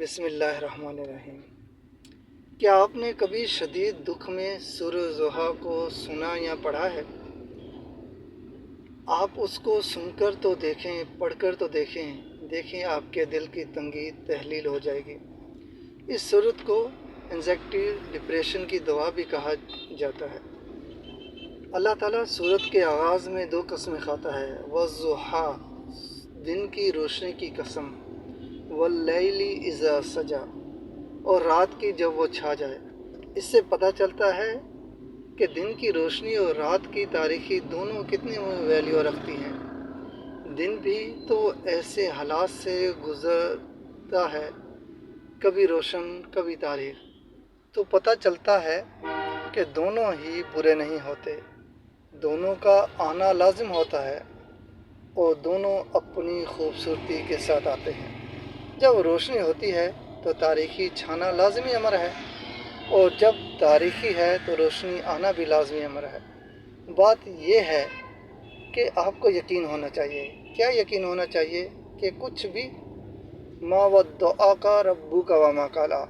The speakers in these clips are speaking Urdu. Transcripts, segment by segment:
بسم اللہ الرحمن الرحیم۔ کیا آپ نے کبھی شدید دکھ میں سورہ ضحیٰ کو سنا یا پڑھا ہے؟ آپ اس کو سن کر تو دیکھیں، پڑھ کر تو دیکھیں آپ کے دل کی تنگی تحلیل ہو جائے گی۔ اس سورت کو انزائٹی ڈپریشن کی دوا بھی کہا جاتا ہے۔ اللہ تعالیٰ سورت کے آغاز میں دو قسمیں کھاتا ہے، والضحیٰ دن کی روشنی کی قسم، واللیل اذا سجا اور رات کی جب وہ چھا جائے۔ اس سے پتہ چلتا ہے کہ دن کی روشنی اور رات کی تاریکی دونوں کتنی ویلیو رکھتی ہیں۔ دن بھی تو ایسے حالات سے گزرتا ہے، کبھی روشن کبھی تاریک، تو پتہ چلتا ہے کہ دونوں ہی برے نہیں ہوتے، دونوں کا آنا لازم ہوتا ہے اور دونوں اپنی خوبصورتی کے ساتھ آتے ہیں۔ جب روشنی ہوتی ہے تو تاریکی چھانا لازمی امر ہے، اور جب تاریکی ہے تو روشنی آنا بھی لازمی امر ہے۔ بات یہ ہے کہ آپ کو یقین ہونا چاہیے۔ کیا یقین ہونا چاہیے؟ کہ کچھ بھی ما ودعک ربک وما قلی،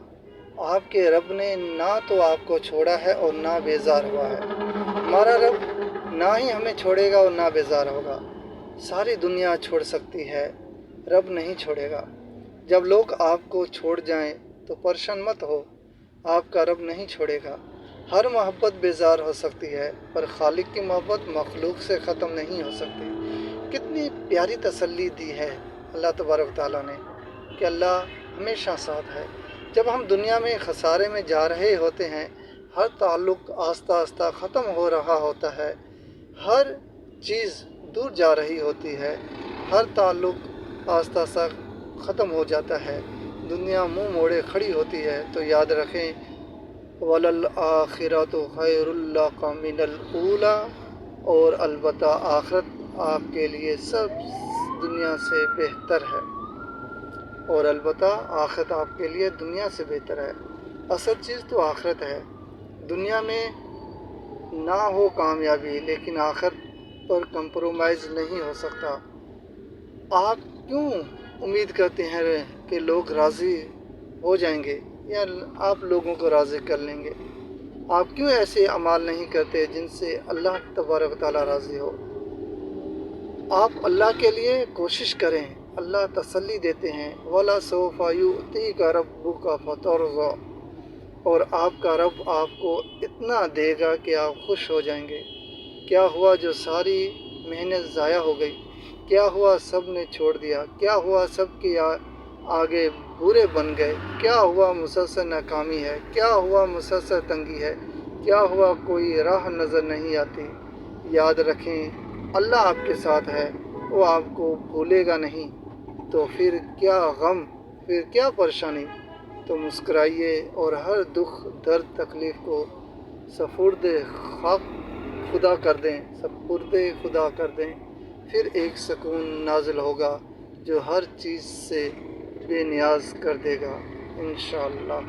آپ کے رب نے نہ تو آپ کو چھوڑا ہے اور نہ بیزار ہوا ہے۔ ہمارا رب نہ ہی ہمیں چھوڑے گا اور نہ بیزار ہوگا۔ ساری دنیا چھوڑ سکتی ہے، رب نہیں چھوڑے گا۔ جب لوگ آپ کو چھوڑ جائیں تو پریشان مت ہو، آپ کا رب نہیں چھوڑے گا۔ ہر محبت بیزار ہو سکتی ہے، پر خالق کی محبت مخلوق سے ختم نہیں ہو سکتی۔ کتنی پیاری تسلی دی ہے اللہ تبارک تعالیٰ نے کہ اللہ ہمیشہ ساتھ ہے۔ جب ہم دنیا میں خسارے میں جا رہے ہوتے ہیں، ہر تعلق آہستہ آہستہ ختم ہو رہا ہوتا ہے، ہر چیز دور جا رہی ہوتی ہے، ہر تعلق آہستہ آہستہ ختم ہو جاتا ہے، دنیا منہ موڑے کھڑی ہوتی ہے، تو یاد رکھیں وَلَلْآخِرَةُ خَيْرٌ لَكَ مِنَ الْأُولَىٰ، اور البتہ آخرت آپ کے لیے سب دنیا سے بہتر ہے، اور البتہ آخرت آپ کے لیے دنیا سے بہتر ہے۔ اصل چیز تو آخرت ہے۔ دنیا میں نہ ہو کامیابی، لیکن آخرت پر کمپرومائز نہیں ہو سکتا۔ آپ کیوں امید کرتے ہیں کہ لوگ راضی ہو جائیں گے یا آپ لوگوں کو راضی کر لیں گے؟ آپ کیوں ایسے اعمال نہیں کرتے جن سے اللہ تبارک تعالیٰ راضی ہو؟ آپ اللہ کے لیے کوشش کریں، اللہ تسلی دیتے ہیں وَلَسَوْفَ يُؤْتِيكَ رَبُّكَ فَتَرْضَىٰ، اور آپ کا رب آپ کو اتنا دے گا کہ آپ خوش ہو جائیں گے۔ کیا ہوا جو ساری محنت ضائع ہو گئی؟ کیا ہوا سب نے چھوڑ دیا؟ کیا ہوا سب کے آگے برے بن گئے؟ کیا ہوا مسلسل ناکامی ہے؟ کیا ہوا مسلسل تنگی ہے؟ کیا ہوا کوئی راہ نظر نہیں آتی؟ یاد رکھیں اللہ آپ کے ساتھ ہے، وہ آپ کو بھولے گا نہیں۔ تو پھر کیا غم، پھر کیا پریشانی؟ تو مسکرائیے اور ہر دکھ درد تکلیف کو سپرد خدا کر دیں، پھر ایک سکون نازل ہوگا جو ہر چیز سے بے نیاز کر دے گا انشاءاللہ۔